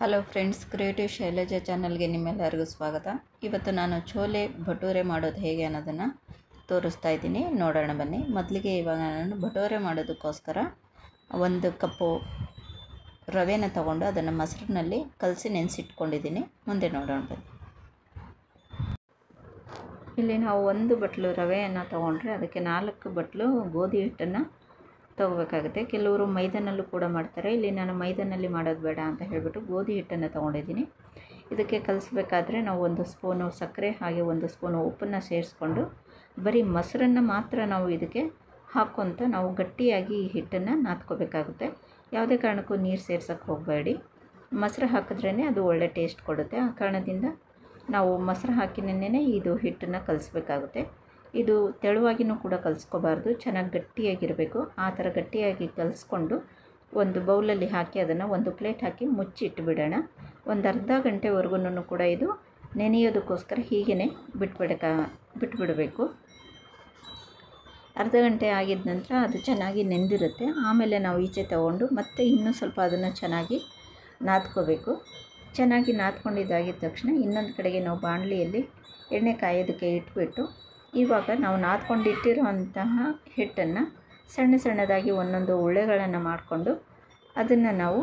Hello friends, creative Shailaja ಚಾನಲ್ಗೆ ನಿಮ್ಮೆಲ್ಲರಿಗೂ ಸ್ವಾಗತ. ಇವತ್ತು ನಾನು ಚೋಲೆ ಭಟೂರೆ ಮಾಡೋದು ಹೇಗೆ ಅನ್ನೋದನ್ನು ತೋರಿಸ್ತಾ ಇದ್ದೀನಿ. ನೋಡೋಣ ಬನ್ನಿ. ಮೊದಲಿಗೆ ಇವಾಗ ನಾನು ಭಟೂರೆ ಮಾಡೋದಕ್ಕೋಸ್ಕರ 1 ಕಪ್ಪು ರವೆನ ತಗೊಂಡು ಅದನ್ನು ಮೊಸರಿನಲ್ಲಿ ಕಲಸಿ ನೆನೆಸಿಟ್ಕೊಂಡಿದ್ದೀನಿ. ಮುಂದೆ ನೋಡೋಣ ಬನ್ನಿ. ಇಲ್ಲಿ ನಾವು 1 ಬಟ್ಲು ರವೆಯನ್ನು ತೊಗೊಂಡ್ರೆ ಅದಕ್ಕೆ 4 ಬಟ್ಲು ಗೋಧಿ ಹಿಟ್ಟನ್ನು ತೊಗೋಬೇಕಾಗುತ್ತೆ. ಕೆಲವರು ಮೈದಾನಲ್ಲೂ ಕೂಡ ಮಾಡ್ತಾರೆ. ಇಲ್ಲಿ ನಾನು ಮೈದಾನಲ್ಲಿ ಮಾಡೋದು ಬೇಡ ಅಂತ ಹೇಳಿಬಿಟ್ಟು ಗೋಧಿ ಹಿಟ್ಟನ್ನು ತೊಗೊಂಡಿದ್ದೀನಿ. ಇದಕ್ಕೆ ಕಲಿಸ್ಬೇಕಾದ್ರೆ ನಾವು 1 ಸ್ಪೂನು ಸಕ್ಕರೆ ಹಾಗೆ 1 ಸ್ಪೂನು ಉಪ್ಪನ್ನು ಸೇರಿಸ್ಕೊಂಡು ಬರೀ ಮೊಸರನ್ನು ಮಾತ್ರ ನಾವು ಇದಕ್ಕೆ ಹಾಕ್ಕೊತ ನಾವು ಗಟ್ಟಿಯಾಗಿ ಈ ಹಿಟ್ಟನ್ನು ನಾದ್ಕೋಬೇಕಾಗುತ್ತೆ. ಯಾವುದೇ ಕಾರಣಕ್ಕೂ ನೀರು ಸೇರ್ಸೋಕ್ಕೆ ಹೋಗಬೇಡಿ. ಮೊಸರು ಹಾಕಿದ್ರೇ ಅದು ಒಳ್ಳೆ ಟೇಸ್ಟ್ ಕೊಡುತ್ತೆ. ಆ ಕಾರಣದಿಂದ ನಾವು ಮೊಸರು ಹಾಕಿನೇ ಇದು ಹಿಟ್ಟನ್ನು ಕಲಿಸ್ಬೇಕಾಗುತ್ತೆ. ಇದು ತೆಳುವಾಗಿಯೂ ಕೂಡ ಕಲಿಸ್ಕೋಬಾರ್ದು, ಚೆನ್ನಾಗಿ ಗಟ್ಟಿಯಾಗಿರಬೇಕು. ಆ ಥರ ಗಟ್ಟಿಯಾಗಿ ಕಲಿಸ್ಕೊಂಡು ಒಂದು ಬೌಲಲ್ಲಿ ಹಾಕಿ ಅದನ್ನು ಒಂದು ಪ್ಲೇಟ್ ಹಾಕಿ ಮುಚ್ಚಿಟ್ಟುಬಿಡೋಣ. ಒಂದು ಅರ್ಧ ಗಂಟೆವರೆಗೂ ಕೂಡ ಇದು ನೆನೆಯೋದಕ್ಕೋಸ್ಕರ ಹೀಗೇ ಬಿಟ್ಬಿಡಬೇಕು. ಅರ್ಧ ಗಂಟೆ ಆಗಿದ ನಂತರ ಅದು ಚೆನ್ನಾಗಿ ನೆಂದಿರುತ್ತೆ. ಆಮೇಲೆ ನಾವು ಈಚೆ ತಗೊಂಡು ಮತ್ತೆ ಇನ್ನೂ ಸ್ವಲ್ಪ ಅದನ್ನು ಚೆನ್ನಾಗಿ ನಾದ್ಕೋಬೇಕು. ಚೆನ್ನಾಗಿ ನಾದ್ಕೊಂಡಿದ್ದಾಗಿದ ತಕ್ಷಣ ಇನ್ನೊಂದು ಕಡೆಗೆ ನಾವು ಬಾಣಲಿಯಲ್ಲಿ ಎಣ್ಣೆ ಕಾಯೋದಕ್ಕೆ ಇಟ್ಬಿಟ್ಟು ಇವಾಗ ನಾವು ನಾದ್ಕೊಂಡಿಟ್ಟಿರುವಂತಹ ಹಿಟ್ಟನ್ನು ಸಣ್ಣ ಸಣ್ಣದಾಗಿ ಒಂದೊಂದು ಉಳ್ಳೆಗಳನ್ನು ಮಾಡಿಕೊಂಡು ಅದನ್ನು ನಾವು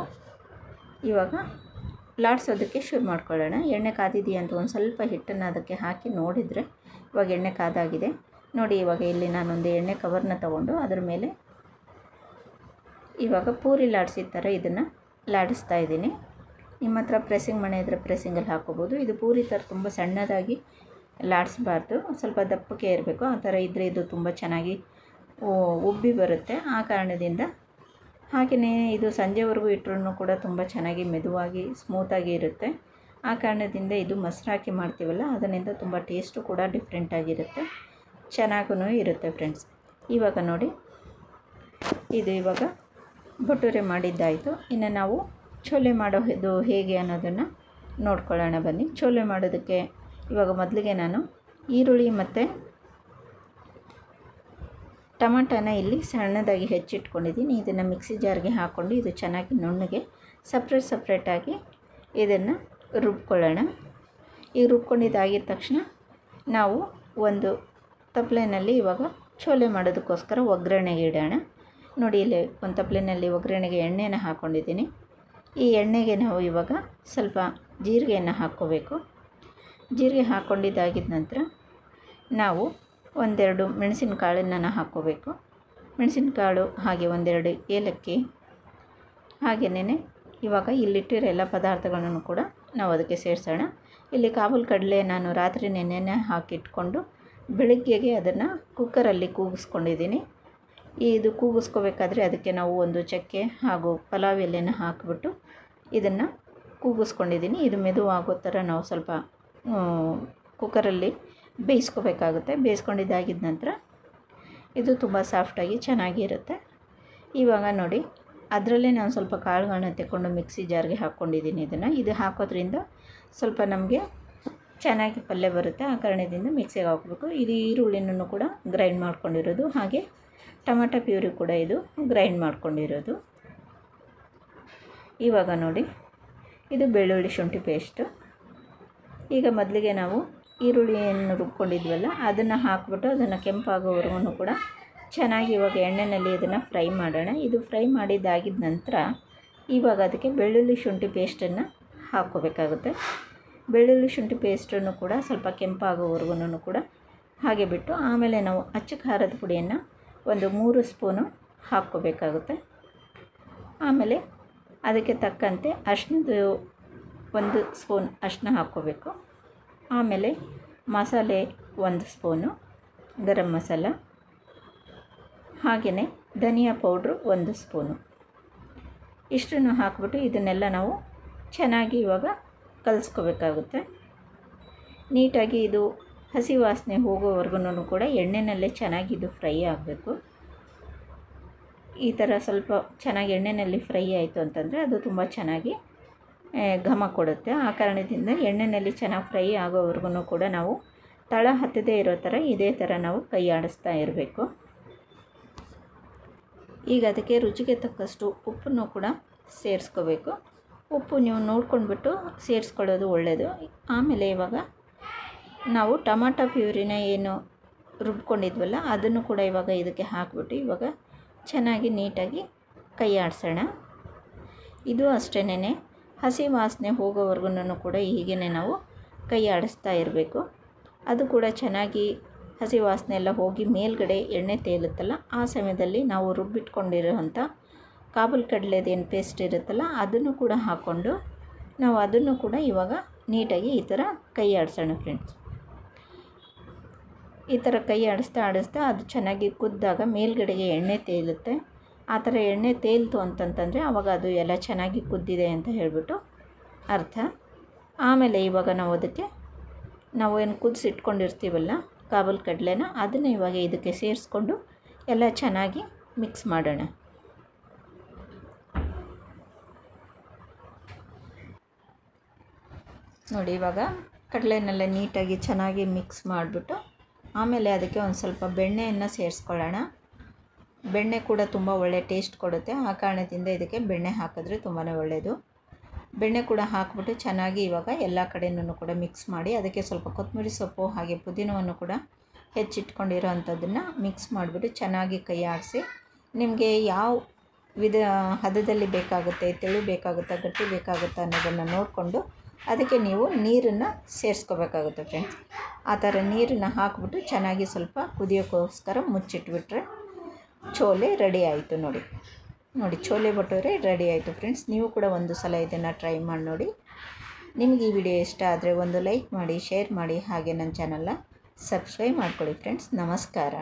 ಇವಾಗ ಲಾಡ್ಸೋದಕ್ಕೆ ಶುರು ಮಾಡ್ಕೊಳ್ಳೋಣ. ಎಣ್ಣೆ ಕಾದಿದೆಯಾ ಅಂತ ಒಂದು ಸ್ವಲ್ಪ ಹಿಟ್ಟನ್ನು ಅದಕ್ಕೆ ಹಾಕಿ ನೋಡಿದರೆ ಇವಾಗ ಎಣ್ಣೆ ಕಾದಾಗಿದೆ ನೋಡಿ. ಇವಾಗ ಇಲ್ಲಿ ನಾನೊಂದು ಎಣ್ಣೆ ಕವರ್ನ ತೊಗೊಂಡು ಅದ್ರ ಮೇಲೆ ಇವಾಗ ಪೂರಿ ಲಾಡ್ಸಿದ ಥರ ಇದನ್ನು ಲಾಡಿಸ್ತಾ ಇದ್ದೀನಿ. ನಿಮ್ಮ ಹತ್ರ ಪ್ರೆಸ್ಸಿಂಗ್ ಮಣೆ ಇದ್ದರೆ ಪ್ರೆಸ್ಸಿಂಗಲ್ಲಿ ಹಾಕೋಬೋದು. ಇದು ಪೂರಿ ಥರ ತುಂಬ ಸಣ್ಣದಾಗಿ ಲಾಡಿಸ್ಬಾರ್ದು, ಸ್ವಲ್ಪ ದಪ್ಪಕ್ಕೆ ಇರಬೇಕು. ಆ ಥರ ಇದ್ದರೆ ಇದು ತುಂಬ ಚೆನ್ನಾಗಿ ಉಬ್ಬಿ ಬರುತ್ತೆ. ಆ ಕಾರಣದಿಂದ ಹಾಗೆಯೇ ಇದು ಸಂಜೆವರೆಗೂ ಇಟ್ಟರೂ ಕೂಡ ತುಂಬ ಚೆನ್ನಾಗಿ ಮೆದುವಾಗಿ ಸ್ಮೂತಾಗಿ ಇರುತ್ತೆ. ಆ ಕಾರಣದಿಂದ ಇದು ಮೊಸರು ಹಾಕಿ ಮಾಡ್ತೀವಲ್ಲ ಅದರಿಂದ ತುಂಬ ಟೇಸ್ಟು ಕೂಡ ಡಿಫ್ರೆಂಟಾಗಿರುತ್ತೆ, ಚೆನ್ನಾಗೂ ಇರುತ್ತೆ ಫ್ರೆಂಡ್ಸ್. ಇವಾಗ ನೋಡಿ, ಇದು ಇವಾಗ ಭಟೂರೆ ಮಾಡಿದ್ದಾಯಿತು. ಇನ್ನು ನಾವು ಚೋಲೆ ಮಾಡೋದು ಹೇಗೆ ಅನ್ನೋದನ್ನು ನೋಡ್ಕೊಳ್ಳೋಣ ಬನ್ನಿ. ಚೋಲೆ ಮಾಡೋದಕ್ಕೆ ಇವಾಗ ಮೊದಲಿಗೆ ನಾನು ಈರುಳ್ಳಿ ಮತ್ತು ಟೊಮಾಟೋನ ಇಲ್ಲಿ ಸಣ್ಣದಾಗಿ ಹೆಚ್ಚಿಟ್ಕೊಂಡಿದ್ದೀನಿ. ಇದನ್ನು ಮಿಕ್ಸಿ ಜಾರ್ಗೆ ಹಾಕ್ಕೊಂಡು ಇದು ಚೆನ್ನಾಗಿ ನುಣ್ಣಗೆ ಸಪ್ರೇಟಾಗಿ ಇದನ್ನು ರುಬ್ಕೊಳ್ಳೋಣ. ಈಗ ರುಬ್ಕೊಂಡಿದ್ದಾಗಿದ ತಕ್ಷಣ ನಾವು ಒಂದು ತಪ್ಪಲೆಯಲ್ಲಿ ಇವಾಗ ಚೋಲೆ ಮಾಡೋದಕ್ಕೋಸ್ಕರ ಒಗ್ಗರಣೆಗೆ ಇಡೋಣ. ನೋಡಿ, ಇಲ್ಲಿ ಒಂದು ತಪ್ಪಲೆಯಲ್ಲಿ ಒಗ್ಗರಣೆಗೆ ಎಣ್ಣೆನ ಹಾಕ್ಕೊಂಡಿದ್ದೀನಿ. ಈ ಎಣ್ಣೆಗೆ ನಾವು ಇವಾಗ ಸ್ವಲ್ಪ ಜೀರಿಗೆಯನ್ನು ಹಾಕ್ಕೋಬೇಕು. ಜೀರಿಗೆ ಹಾಕ್ಕೊಂಡಿದ್ದಾಗಿದ ನಂತರ ನಾವು 1-2 ಮೆಣಸಿನಕಾಳನ್ನು ಹಾಕ್ಕೋಬೇಕು. ಮೆಣಸಿನಕಾಳು ಹಾಗೆ 1-2 ಏಲಕ್ಕಿ ಹಾಗೆಯೇ ಇವಾಗ ಇಲ್ಲಿಟ್ಟಿರೋ ಎಲ್ಲ ಪದಾರ್ಥಗಳನ್ನು ಕೂಡ ನಾವು ಅದಕ್ಕೆ ಸೇರಿಸೋಣ. ಇಲ್ಲಿ ಕಾಬೂಲ್ ಕಡಲೆ ನಾನು ರಾತ್ರಿ ನೆನೆ ಹಾಕಿಟ್ಕೊಂಡು ಬೆಳಗ್ಗೆಗೆ ಅದನ್ನು ಕುಕ್ಕರಲ್ಲಿ ಕೂಗಿಸ್ಕೊಂಡಿದ್ದೀನಿ. ಇದು ಕೂಗಿಸ್ಕೋಬೇಕಾದ್ರೆ ಅದಕ್ಕೆ ನಾವು 1 ಚಕ್ಕೆ ಹಾಗೂ ಪಲಾವ್ ಎಲೆನ ಹಾಕಿಬಿಟ್ಟು ಇದನ್ನು ಕೂಗಿಸ್ಕೊಂಡಿದ್ದೀನಿ. ಇದು ಮೆದುವಾಗೋ ಥರ ನಾವು ಸ್ವಲ್ಪ ಕುಕ್ಕರಲ್ಲಿ ಬೇಯಿಸ್ಕೋಬೇಕಾಗುತ್ತೆ. ಬೇಯಿಸ್ಕೊಂಡಿದ್ದಾಗಿದ ನಂತರ ಇದು ತುಂಬ ಸಾಫ್ಟಾಗಿ ಚೆನ್ನಾಗಿರುತ್ತೆ. ಇವಾಗ ನೋಡಿ, ಅದರಲ್ಲೇ ನಾನು ಸ್ವಲ್ಪ ಕಾಳುಗಳನ್ನ ತೆಕ್ಕೊಂಡು ಮಿಕ್ಸಿ ಜಾರ್ಗೆ ಹಾಕ್ಕೊಂಡಿದ್ದೀನಿ. ಇದು ಹಾಕೋದ್ರಿಂದ ಸ್ವಲ್ಪ ನಮಗೆ ಚೆನ್ನಾಗಿ ಪಲ್ಯ ಬರುತ್ತೆ. ಆ ಕಾರಣದಿಂದ ಮಿಕ್ಸಿಗೆ ಹಾಕಬೇಕು. ಇದು ಈರುಳ್ಳಿನೂ ಕೂಡ ಗ್ರೈಂಡ್ ಮಾಡ್ಕೊಂಡಿರೋದು, ಹಾಗೆ ಟೊಮಾಟೊ ಪ್ಯೂರಿ ಕೂಡ ಇದು ಗ್ರೈಂಡ್ ಮಾಡ್ಕೊಂಡಿರೋದು. ಇವಾಗ ನೋಡಿ, ಇದು ಬೆಳ್ಳುಳ್ಳಿ ಶುಂಠಿ ಪೇಸ್ಟು. ಈಗ ಮೊದಲಿಗೆ ನಾವು ಈರುಳ್ಳಿಯನ್ನು ರುಬ್ಕೊಂಡಿದ್ವಲ್ಲ ಅದನ್ನು ಹಾಕ್ಬಿಟ್ಟು ಅದನ್ನು ಕೆಂಪಾಗೋವರೆಗೂ ಕೂಡ ಚೆನ್ನಾಗಿ ಇವಾಗ ಎಣ್ಣೆಯಲ್ಲಿ ಇದನ್ನು ಫ್ರೈ ಮಾಡೋಣ. ಇದು ಫ್ರೈ ಮಾಡಿದ್ದಾಗಿದ ನಂತರ ಇವಾಗ ಅದಕ್ಕೆ ಬೆಳ್ಳುಳ್ಳಿ ಶುಂಠಿ ಪೇಸ್ಟನ್ನು ಹಾಕ್ಕೋಬೇಕಾಗುತ್ತೆ. ಬೆಳ್ಳುಳ್ಳಿ ಶುಂಠಿ ಪೇಸ್ಟನ್ನು ಕೂಡ ಸ್ವಲ್ಪ ಕೆಂಪಾಗೋವರೆಗೂ ಕೂಡ ಹಾಗೆ ಬಿಟ್ಟು ಆಮೇಲೆ ನಾವು ಅಚ್ಚ ಖಾರದ ಪುಡಿಯನ್ನು ಒಂದು 3 ಸ್ಪೂನು ಹಾಕ್ಕೋಬೇಕಾಗುತ್ತೆ. ಆಮೇಲೆ ಅದಕ್ಕೆ ತಕ್ಕಂತೆ ಅರಿಶಿಣದ 1 ಸ್ಪೂನ್ ಅರಿಶಿಣ ಹಾಕ್ಕೋಬೇಕು. ಆಮೇಲೆ ಮಸಾಲೆ 1 ಸ್ಪೂನು, ಗರಂ ಮಸಾಲ ಹಾಗೆಯೇ ಧನಿಯಾ ಪೌಡ್ರು 1 ಸ್ಪೂನು. ಇಷ್ಟನ್ನು ಹಾಕ್ಬಿಟ್ಟು ಇದನ್ನೆಲ್ಲ ನಾವು ಚೆನ್ನಾಗಿ ಇವಾಗ ಕಲಿಸ್ಕೋಬೇಕಾಗುತ್ತೆ. ನೀಟಾಗಿ ಇದು ಹಸಿ ವಾಸನೆ ಹೋಗೋವರೆಗೂ ಕೂಡ ಎಣ್ಣೆನಲ್ಲೇ ಚೆನ್ನಾಗಿ ಇದು ಫ್ರೈ ಆಗಬೇಕು. ಈ ಥರ ಸ್ವಲ್ಪ ಚೆನ್ನಾಗಿ ಎಣ್ಣೆಯಲ್ಲಿ ಫ್ರೈ ಆಯಿತು ಅಂತಂದರೆ ಅದು ತುಂಬ ಚೆನ್ನಾಗಿ ಘಮ ಕೊಡುತ್ತೆ. ಆ ಕಾರಣದಿಂದ ಎಣ್ಣೆಯಲ್ಲಿ ಚೆನ್ನಾಗಿ ಫ್ರೈ ಆಗೋವರೆಗೂ ಕೂಡ ನಾವು ತಳ ಹತ್ತದೇ ಇರೋ ಥರ ಇದೇ ಥರ ನಾವು ಕೈ ಆಡಿಸ್ತಾ ಇರಬೇಕು. ಈಗ ಅದಕ್ಕೆ ರುಚಿಗೆ ತಕ್ಕಷ್ಟು ಉಪ್ಪನ್ನು ಕೂಡ ಸೇರಿಸ್ಕೋಬೇಕು. ಉಪ್ಪು ನೀವು ನೋಡ್ಕೊಂಡ್ಬಿಟ್ಟು ಸೇರಿಸ್ಕೊಳ್ಳೋದು ಒಳ್ಳೆಯದು. ಆಮೇಲೆ ಇವಾಗ ನಾವು ಟೊಮಾಟೊ ಪ್ಯೂರಿನ ಏನು ರುಬ್ಕೊಂಡಿದ್ವಲ್ಲ ಅದನ್ನು ಕೂಡ ಇವಾಗ ಇದಕ್ಕೆ ಹಾಕಿಬಿಟ್ಟು ಇವಾಗ ಚೆನ್ನಾಗಿ ನೀಟಾಗಿ ಕೈ ಆಡಿಸೋಣ. ಇದು ಅಷ್ಟೇನೆ, ಹಸಿ ವಾಸನೆ ಹೋಗೋವರೆಗೂ ಕೂಡ ಹೀಗೇ ನಾವು ಕೈ ಆಡಿಸ್ತಾ ಇರಬೇಕು. ಅದು ಕೂಡ ಚೆನ್ನಾಗಿ ಹಸಿ ವಾಸನೆ ಎಲ್ಲ ಹೋಗಿ ಮೇಲ್ಗಡೆ ಎಣ್ಣೆ ತೇಲುತ್ತಲ್ಲ, ಆ ಸಮಯದಲ್ಲಿ ನಾವು ರುಬ್ಬಿಟ್ಕೊಂಡಿರೋವಂಥ ಕಾಬೂಲ್ ಕಡಲೆದೇನು ಪೇಸ್ಟ್ ಇರುತ್ತಲ್ಲ ಅದನ್ನು ಕೂಡ ಹಾಕ್ಕೊಂಡು ನಾವು ಅದನ್ನು ಕೂಡ ಇವಾಗ ನೀಟಾಗಿ ಈ ಥರ ಕೈ ಆಡಿಸೋಣ ಫ್ರೆಂಡ್ಸ್. ಈ ಥರ ಕೈ ಆಡಿಸ್ತಾ ಅದು ಚೆನ್ನಾಗಿ ಕುದ್ದಾಗ ಮೇಲ್ಗಡೆಗೆ ಎಣ್ಣೆ ತೇಲುತ್ತೆ. ಆ ಥರ ಎಣ್ಣೆ ತೇಲ್ತು ಅಂತಂತಂದರೆ ಆವಾಗ ಅದು ಎಲ್ಲ ಚೆನ್ನಾಗಿ ಕುದ್ದಿದೆ ಅಂತ ಹೇಳಿಬಿಟ್ಟು ಅರ್ಥ. ಆಮೇಲೆ ಇವಾಗ ನಾವು ಅದಕ್ಕೆ ನಾವು ಏನು ಕುದಿಸಿಟ್ಕೊಂಡಿರ್ತೀವಲ್ಲ ಕಾಬೂಲ್ ಕಡಲೆನ ಅದನ್ನು ಇವಾಗ ಇದಕ್ಕೆ ಸೇರಿಸ್ಕೊಂಡು ಎಲ್ಲ ಚೆನ್ನಾಗಿ ಮಿಕ್ಸ್ ಮಾಡೋಣ. ನೋಡಿ ಇವಾಗ ಕಡಲೆನೆಲ್ಲ ನೀಟಾಗಿ ಚೆನ್ನಾಗಿ ಮಿಕ್ಸ್ ಮಾಡಿಬಿಟ್ಟು ಆಮೇಲೆ ಅದಕ್ಕೆ ಒಂದು ಸ್ವಲ್ಪ ಬೆಣ್ಣೆಯನ್ನು ಸೇರಿಸ್ಕೊಳ್ಳೋಣ. ಬೆಣ್ಣೆ ಕೂಡ ತುಂಬ ಒಳ್ಳೆ ಟೇಸ್ಟ್ ಕೊಡುತ್ತೆ. ಆ ಕಾರಣದಿಂದ ಇದಕ್ಕೆ ಬೆಣ್ಣೆ ಹಾಕಿದ್ರೆ ತುಂಬಾ ಒಳ್ಳೆಯದು. ಬೆಣ್ಣೆ ಕೂಡ ಹಾಕಿಬಿಟ್ಟು ಚೆನ್ನಾಗಿ ಇವಾಗ ಎಲ್ಲ ಕಡೆಯೂ ಕೂಡ ಮಿಕ್ಸ್ ಮಾಡಿ ಅದಕ್ಕೆ ಸ್ವಲ್ಪ ಕೊತ್ತಂಬರಿ ಸೊಪ್ಪು ಹಾಗೆ ಪುದೀನವನ್ನು ಕೂಡ ಹೆಚ್ಚಿಟ್ಕೊಂಡಿರೋ ಅಂಥದ್ದನ್ನು ಮಿಕ್ಸ್ ಮಾಡಿಬಿಟ್ಟು ಚೆನ್ನಾಗಿ ಕೈ ಆಡಿಸಿ, ನಿಮಗೆ ಯಾವ ಹದದಲ್ಲಿ ಬೇಕಾಗುತ್ತೆ, ತೆಳು ಬೇಕಾಗುತ್ತಾ ಗಟ್ಟಿ ಬೇಕಾಗುತ್ತಾ ಅನ್ನೋದನ್ನು ನೋಡಿಕೊಂಡು ಅದಕ್ಕೆ ನೀವು ನೀರನ್ನು ಸೇರಿಸ್ಕೋಬೇಕಾಗುತ್ತೆ ಫ್ರೆಂಡ್ಸ್. ಆ ಥರ ನೀರನ್ನು ಹಾಕಿಬಿಟ್ಟು ಚೆನ್ನಾಗಿ ಸ್ವಲ್ಪ ಕುದಿಯೋಕ್ಕೋಸ್ಕರ ಮುಚ್ಚಿಟ್ಬಿಟ್ರೆ ಚೋಲೆ ರೆಡಿ ಆಯಿತು. ನೋಡಿ ಚೋಲೆ ಭಟೂರೆ ರೆಡಿ ಆಯಿತು ಫ್ರೆಂಡ್ಸ್. ನೀವು ಕೂಡ ಒಂದು ಸಲ ಇದನ್ನು ಟ್ರೈ ಮಾಡಿ ನೋಡಿ. ನಿಮಗೆ ಈ ವಿಡಿಯೋ ಇಷ್ಟ ಆದರೆ ಒಂದು ಲೈಕ್ ಮಾಡಿ, ಶೇರ್ ಮಾಡಿ, ಹಾಗೆ ನನ್ನ ಚಾನಲ್ನ ಸಬ್ಸ್ಕ್ರೈಬ್ ಮಾಡ್ಕೊಳ್ಳಿ ಫ್ರೆಂಡ್ಸ್. ನಮಸ್ಕಾರ.